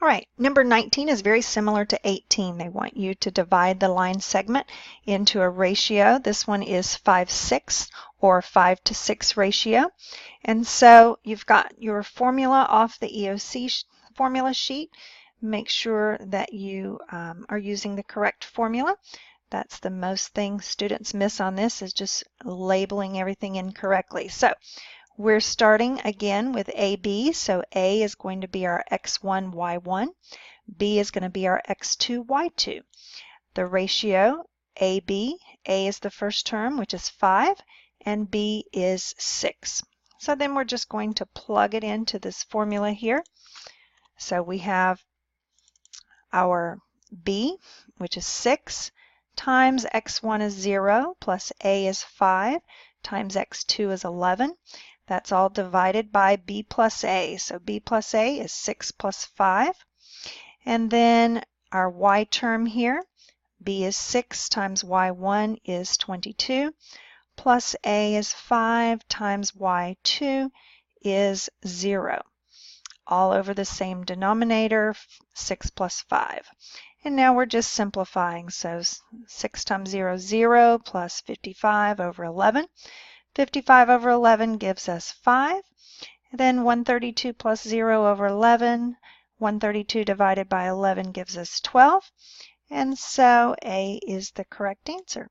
All right, number 19 is very similar to 18. They want you to divide the line segment into a ratio. This one is 5/6 or 5:6 ratio. And so you've got your formula off the EOC formula sheet. Make sure that you are using the correct formula. That's the most thing students miss on this, is just labeling everything incorrectly. So we're starting again with AB, so A is going to be our x1, y1. B is going to be our x2, y2. The ratio AB, A is the first term, which is 5, and B is 6. So then we're just going to plug it into this formula here. So we have our B, which is 6, times x1 is 0, plus A is 5, times x2 is 11. That's all divided by B plus A. So B plus A is 6 plus 5. And then our y term here, B is 6 times y1 is 22, plus A is 5 times y2 is 0. All over the same denominator, 6 plus 5. And now we're just simplifying. So 6 times 0 is 0, plus 55 over 11. 55 over 11 gives us 5. And then 132 plus 0 over 11. 132 divided by 11 gives us 12. And so A is the correct answer.